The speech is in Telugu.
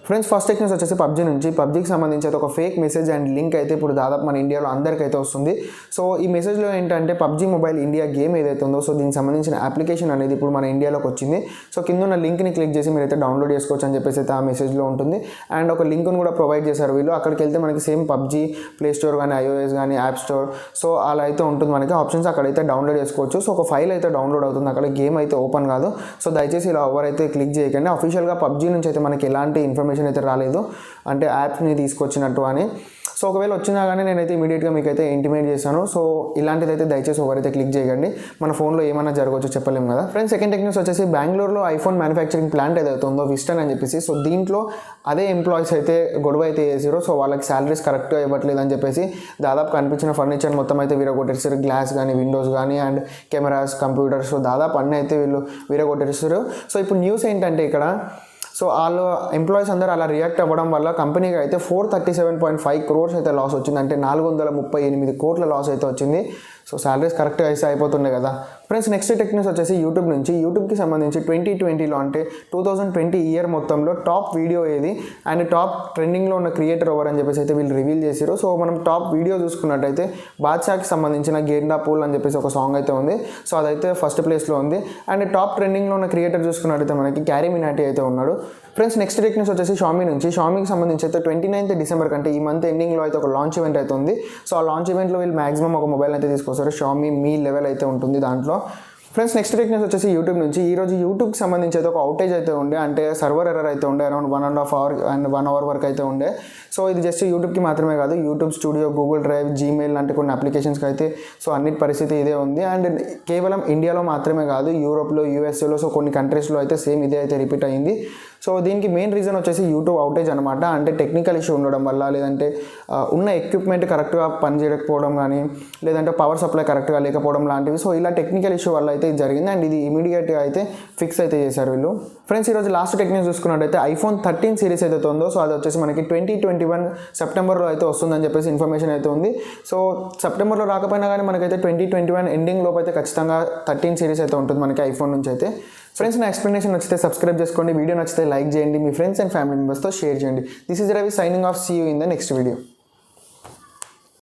ఫ్రెండ్స్ ఫస్ట్ టెక్ న్యూస్ వచ్చేసి పబ్జీ నుంచి. పబ్జీకి సంబంధించి అయితే ఒక ఫేక్ మెసేజ్ అండ్ లింక్ అయితే ఇప్పుడు దాదాపు మన ఇండియాలో అందరికైతే వస్తుంది. సో ఈ మెసేజ్లో ఏంటంటే పబ్జీ మొబైల్ ఇండియా గేమ్ ఏదైతే ఉందో సో దీనికి సంబంధించిన అప్లికేషన్ అనేది ఇప్పుడు మన ఇండియాలోకి వచ్చింది. సో కింద ఉన్న లింక్ని క్లిక్ చేసి మీరైతే డౌన్లోడ్ చేసుకోవచ్చు అని చెప్పేసి అయితే ఆ మెసేజ్లో ఉంటుంది. అండ్ ఒక లింక్ను కూడా ప్రొవైడ్ చేశారు వీళ్ళు. అక్కడికి వెళ్తే మనకి సేమ్ పబ్జీ ప్లే స్టోర్ కానీ iOS కానీ యాప్ స్టోర్ సో అలా అయితే ఉంటుంది మనకి ఆప్షన్స్. అక్కడైతే డౌన్లోడ్ చేసుకోవచ్చు. సో ఒక ఫైల్ అయితే డౌన్లోడ్ అవుతుంది, అక్కడ గేమ్ అయితే ఓపెన్ కాదు. సో దయచేసి ఇలా ఎవరైతే క్లిక్ చేయకండి. అఫీషియల్గా పబ్జీ నుంచి అయితే మనకి ఎలాంటి ఇన్ఫర్మేషన్ అయితే రాలేదు, అంటే యాప్ని తీసుకొచ్చినట్టు అని. సో ఒకవేళ వచ్చినా కానీ నేనైతే ఇమీడియట్గా మీకైతే ఇంటిమేట్ చేశాను. సో ఇలాంటిదైతే దయచేసి ఎవరైతే క్లిక్ చేయకండి, మన ఫోన్లో ఏమైనా జరగవచ్చు చెప్పలేము కదా. ఫ్రెండ్స్ సెకండ్ టెక్ న్యూస్ వచ్చేసి బెంగళూరులో ఐఫోన్ మ్యానుఫ్యాక్చరింగ్ ప్లాంట్ ఏదైతే ఉందో విస్టన్ అని చెప్పేసి, సో దీంట్లో అదే ఎంప్లాయీస్ అయితే గొడవ అయితే చేసారు. సో వాళ్ళకి శాలరీస్ కరెక్ట్గా ఇవ్వట్లేదు అని చెప్పేసి దాదాపు కనిపించిన ఫర్నిచర్ మొత్తం అయితే విరగొట్టేసారు. గ్లాస్ కానీ విండోస్ కానీ అండ్ కెమెరాస్ కంప్యూటర్స్ సో దాదాపు అన్నీ అయితే వీళ్ళు విరగొట్టేసారు. సో ఇప్పుడు న్యూస్ ఏంటంటే ఇక్కడ సో వాళ్ళు ఎంప్లాయీస్ అందరూ అలా రియాక్ట్ అవ్వడం వల్ల కంపెనీకి అయితే 437.5 crores అయితే లాస్ వచ్చింది, అంటే 438 కోట్ల లాస్ అయితే వచ్చింది. సో శాలరీస్ కరెక్ట్గా అయితే అయిపోతుండే కదా. ఫ్రెండ్స్ నెక్స్ట్ టెక్ న్యూస్ వచ్చేసి యూట్యూబ్ నుంచి. యూట్యూబ్కి సంబంధించి 2020లో అంటే 2020 ఇయర్ మొత్తంలో టాప్ వీడియో ఏది అండ్ టాప్ ట్రెండింగ్లో ఉన్న క్రియేటర్ ఎవరు అని చెప్పేసి అయితే వీళ్ళు రివీల్ చేశారు. సో మనం టాప్ వీడియో చూసుకున్నట్టయితే బాద్షాకి సంబంధించిన గేండా పూల్ అని చెప్పేసి ఒక సాంగ్ అయితే ఉంది. సో అదైతే ఫస్ట్ ప్లేస్లో ఉంది. అండ్ టాప్ ట్రెండింగ్లో ఉన్న క్రియేటర్ చూసుకున్నట్టయితే మనకి క్యారీ మినాటీ అయితే ఉన్నాడు. ఫ్రెండ్స్ నెక్స్ట్ టెక్ న్యూస్ వచ్చేసి Xiaomi నుంచి. Xiaomiకి సంబంధించి అయితే 29th December కంటే ఈ మంత్ ఎండింగ్లో అయితే ఒక లాంచ్ ఈవెంట్ అయితే ఉంది. సో ఆ లాంచ్ ఈవెంట్లో వీళ్ళు మాక్సిమం ఒక మొబైల్ అయితే తీసుకొస్తారు. Xiaomi మీ లెవెల్ అయితే ఉంటుంది దాంట్లో. ఫ్రెండ్స్ నెక్స్ట్ టెక్ న్యూస్ వచ్చేసి యూట్యూబ్ నుంచి. ఈరోజు యూట్యూబ్కి సంబంధించి అయితే ఒక అవుటేజ్ అయితే ఉండే, అంటే సర్వర్ ఎర్రర్ అయితే ఉండే అరౌండ్ 1.5 hour అండ్ 1 hour వరకు అయితే ఉండే. సో ఇది జస్ట్ యూట్యూబ్కి మాత్రమే కాదు, YouTube studio, Google drive, Gmail లాంటి కొన్ని అప్లికేషన్స్కి అయితే సో అన్నిటి పరిస్థితి ఇదే ఉంది. అండ్ కేవలం ఇండియాలో మాత్రమే కాదు, యూరోప్లో, యూఎస్ఏలో సో కొన్ని కంట్రీస్లో అయితే సేమ్ ఇదే అయితే రిపీట్ అయ్యింది. సో దీనికి మెయిన్ రీజన్ వచ్చేసి యూట్యూబ్ అవుటేజ్ అనమాట. అంటే టెక్నికల్ ఇష్యూ ఉండడం వల్ల, లేదంటే ఉన్న ఎక్విప్మెంట్ కరెక్ట్గా పనిచేయకపోవడం కానీ, లేదంటే పవర్ సప్లై కరెక్ట్గా లేకపోవడం లాంటివి. సో ఇలా టెక్నికల్ ఇష్యూ వల్ల అయితే ఇది జరిగింది. అండ్ ఇది ఇమీడియట్గా అయితే ఫిక్స్ అయితే చేశారు వీళ్ళు. ఫ్రెండ్స్ ఈరోజు లాస్ట్ టెక్ న్యూస్ చూసుకున్నట్టయితే iPhone 13 సిరీస్ ఏదైతే ఉందో సో అది వచ్చేసి మనకి 2021 సెప్టెంబర్లో అయితే వస్తుందని చెప్పేసి ఇన్ఫర్మేషన్ అయితే ఉంది. సో సెప్టెంబర్లో రాకపోయినా కానీ మనకైతే 2021 ఎండింగ్ లోపు అయితే ఖచ్చితంగా 13 సిరీస్ అయితే ఉంటుంది మనకి ఐఫోన్ నుంచి అయితే. ఫ్రెండ్స్ నా ఎక్స్ప్లెనేషన్ నచ్చితే సబ్స్క్రైబ్ చేసుకోండి, వీడియో నచ్చితే లైక్ చేయండి, మీ ఫ్రెండ్స్ అండ్ ఫ్యామిలీ మెంబర్స్తో షేర్ చేయండి. This is Ravi signing off. See you in the next video.